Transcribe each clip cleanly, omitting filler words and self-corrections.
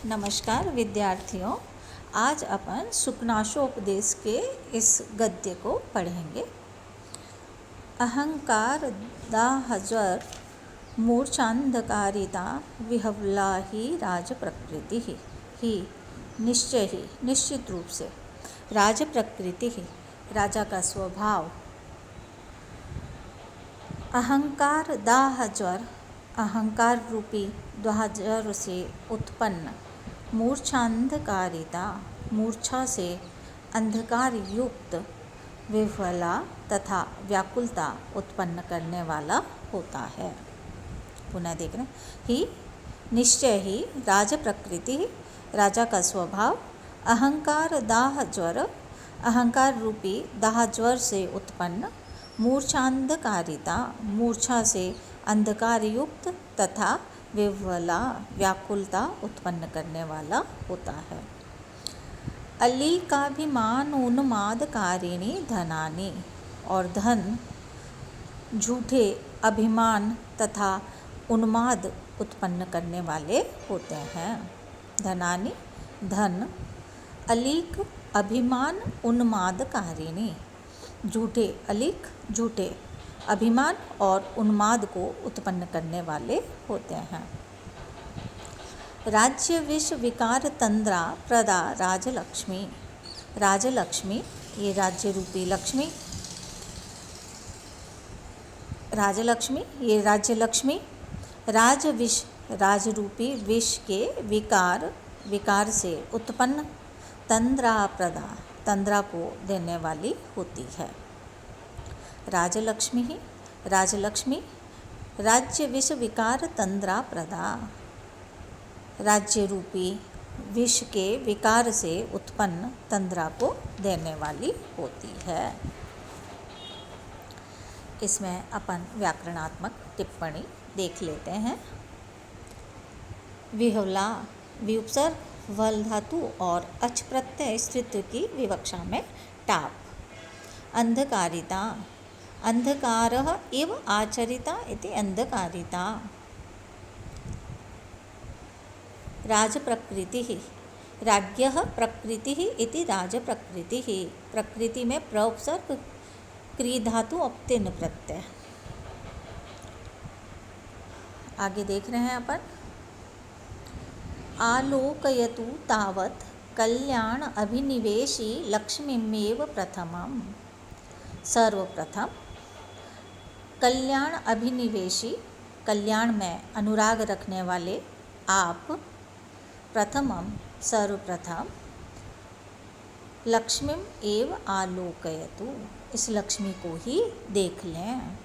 नमस्कार विद्यार्थियों, आज अपन सुकनाशोपदेश के इस गद्य को पढ़ेंगे। अहंकार दाहज्वर मूर्छांधकारिता विहवला ही राज प्रकृति ही निश्चित रूप से राज प्रकृति ही राजा का स्वभाव। अहंकार दाहज्वर अहंकार रूपी दाहज्वर से उत्पन्न मूर्छांधकारिता मूर्छा से अंधकार युक्त विह्वला तथा व्याकुलता उत्पन्न करने वाला होता है। पुनः देख रहे ही निश्चय ही राज प्रकृति राजा का स्वभाव। अहंकार दाहज्वर अहंकार रूपी दाहज्वर से उत्पन्न मूर्छांधकारिता मूर्छा से अंधकार युक्त तथा विह्वला व्याकुलता उत्पन्न करने वाला होता है। अलीकाभिमान उन्मादकारिणी धनानि और धन झूठे अभिमान तथा उन्माद उत्पन्न करने वाले होते हैं। धनानि धन, अलीक अभिमान उन्मादकारिणी झूठे, अलीक झूठे अभिमान और उन्माद को उत्पन्न करने वाले होते हैं। राज्य विष विकार तंद्रा प्रदा राजलक्ष्मी राजलक्ष्मी ये राज्य रूपी लक्ष्मी, राजलक्ष्मी ये राज्य लक्ष्मी राजविष राजरूपी विष के विकार से उत्पन्न तंद्रा प्रदा तंद्रा को देने वाली होती है। राजलक्ष्मी ही राजलक्ष्मी राज्य विष विकार तंद्रा प्रदा राज्य रूपी विष के विकार से उत्पन्न तंद्रा को देने वाली होती है। इसमें अपन व्याकरणात्मक टिप्पणी देख लेते हैं। विह्वला विउपसर्ग वल धातु और अच प्रत्यय स्त्रीत्व की विवक्षा में टाप। अंधकारिता अंधकारः इव आचरिता इति अंधकारिता। राजप्रकृतिः राज्ञः प्रकृतिः इति राजप्रकृतिः। प्रकृति में प्रउपसर्ग क्री धातु अप्तिन प्रत्यय। आगे देख रहे हैं अपन। आलोकयतु तावत् कल्याण अभिनिवेशी लक्ष्मीमेव प्रथमम्। सर्वप्रथम कल्याण अभिनिवेशी कल्याण में अनुराग रखने वाले आप प्रथमम सर्वप्रथम लक्ष्मीम एव आलोकयतु इस लक्ष्मी को ही देख लें।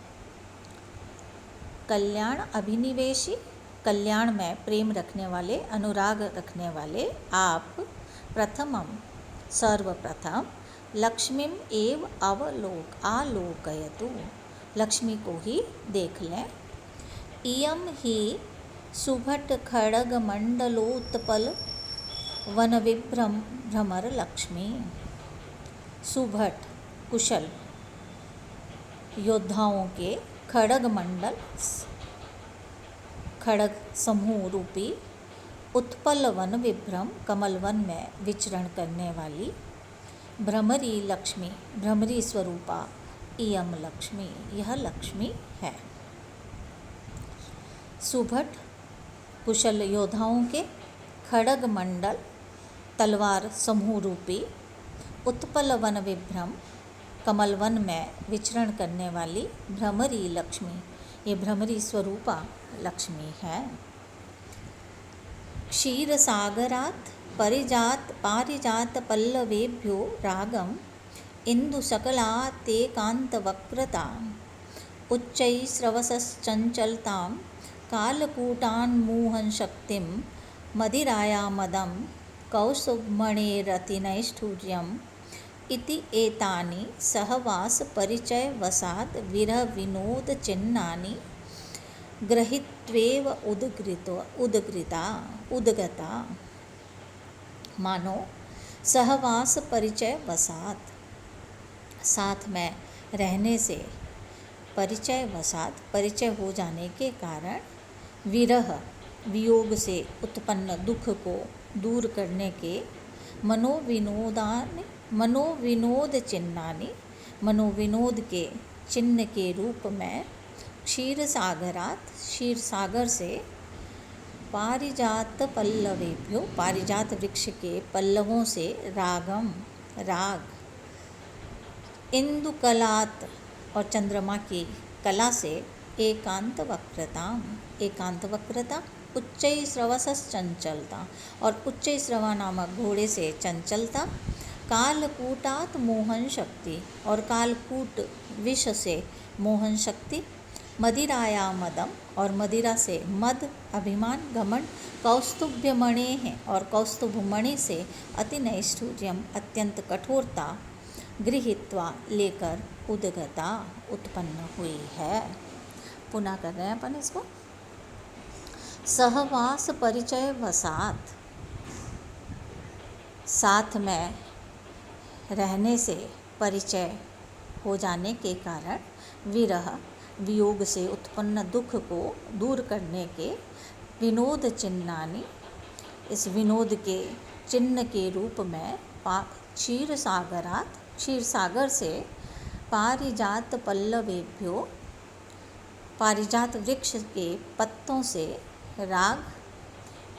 कल्याण अभिनिवेशी कल्याण में प्रेम रखने वाले अनुराग रखने वाले आप प्रथमम सर्वप्रथम लक्ष्मीम एव आलोकयतु लक्ष्मी को ही देख लें। इयं ही सुभट खड़ग मंडलोत्पल वन विभ्रम भ्रमर लक्ष्मी। सुभट कुशल योद्धाओं के खड़ग मंडल खड़ग समूह रूपी उत्पल वन विभ्रम कमल वन में विचरण करने वाली भ्रमरी लक्ष्मी भ्रमरी स्वरूपा इयम लक्ष्मी यह लक्ष्मी है। सुभट कुशल योद्धाओं के खड़ग मंडल तलवार समूह रूपी उत्पल वन विभ्रम कमल वन में विचरण करने वाली भ्रमरी लक्ष्मी ये भ्रमरी स्वरूपा लक्ष्मी है। क्षीर सागरात पारिजात पल्लवेभ्यो रागम इंदु सकला ते कांत वक्रता उच्चैस्रवसश्चंचलतां कालकूटान्मूहन शक्तिं मदिराया मदं कौसुभमणेरतिनैष्ठुर्यम् इति एतानि सहवास परिचय वसाद विरह विनोद चिन्हानि ग्रहीत्वेव उद्गता। मानो सहवास परिचय वसात साथ में रहने से परिचय वसात परिचय हो जाने के कारण विरह वियोग से उत्पन्न दुख को दूर करने के मनोविनोद चिन्हानि, मनोविनोद के चिन्ह के रूप में क्षीर सागरात, क्षीर सागर से, पारिजात पल्लवेभ्यो, पारिजात वृक्ष के पल्लवों से, रागम राग, इंदुकलात और चंद्रमा की कला से, एकांत वक्रताम, एकांत वक्रता, उच्चैश्रवसस चंचलता और उच्चैश्रवा नामक घोड़े से चंचलता, कालकूटात मोहन शक्ति और कालकूट विष से मोहन शक्ति, मदिराया मदम और मदिरा से मद, अभिमान, घमंड, कौस्तुभ्यमणि है और कौस्तुभमणि से अति नैष्ठुर्यम अत्यंत कठोरता, गृहीत्वा लेकर, उद्गता उत्पन्न हुई है। पुनः कर रहे हैं अपन इसको। सहवास परिचय वसात, साथ में रहने से, परिचय हो जाने के कारण, विरह वियोग से उत्पन्न दुख को दूर करने के, विनोद चिन्हानि, इस विनोद के चिन्ह के रूप में, क्षीर सागरात, क्षीर सागर से, पारिजात पल्लवेभ्यो, पारिजात वृक्ष के पत्तों से, राग,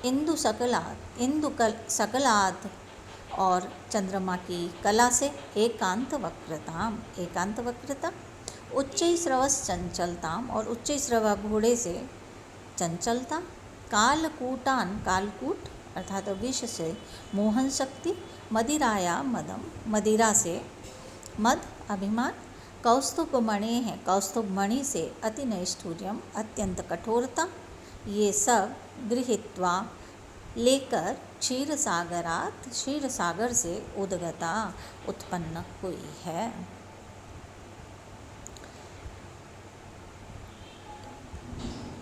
इंदु सकलात और चंद्रमा की कला से, एकांत वक्रताम, एकांत वक्रता, उच्चैश्रवस चंचलताम और उच्चैश्रवा घोड़े से चंचलता, कालकूटान, कालकूट अर्थात विष से मोहन शक्ति, मदिराया मदम, मदिरा से मद, अभिमान, कौस्तुभमणि है, कौस्तुभमणि से अति नैष्ठुर्यम अत्यंत कठोरता, ये सब गृहीत्वा लेकर, क्षीर सागरात, क्षीर सागर से, उद्गता उत्पन्न हुई है।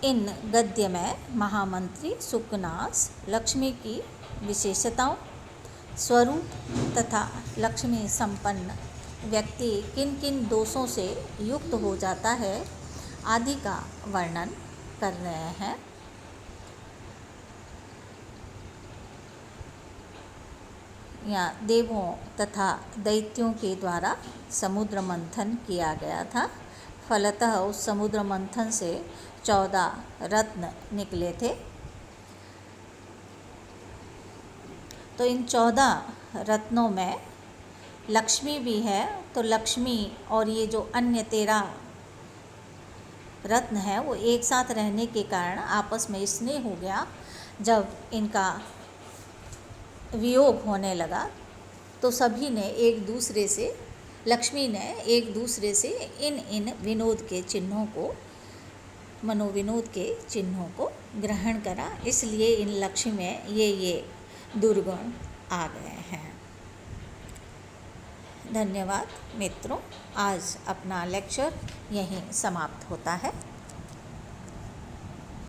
इन गद्य में महामंत्री सुकनास लक्ष्मी की विशेषताओं, स्वरूप तथा लक्ष्मी संपन्न व्यक्ति किन किन दोषों से युक्त हो जाता है आदि का वर्णन कर रहे हैं। या देवों तथा दैत्यों के द्वारा समुद्र मंथन किया गया था। फलतः उस समुद्र मंथन से 14 रत्न निकले थे। तो इन 14 रत्नों में लक्ष्मी भी है, तो लक्ष्मी और ये जो अन्य 13 रत्न है वो एक साथ रहने के कारण आपस में स्नेह हो गया। जब इनका वियोग होने लगा तो सभी ने एक दूसरे से, लक्ष्मी ने एक दूसरे से इन विनोद के चिन्हों को, मनोविनोद के चिन्हों को ग्रहण करा, इसलिए इन लक्ष्मी में ये दुर्गुण आ गए हैं। धन्यवाद मित्रों, आज अपना लेक्चर यहीं समाप्त होता है।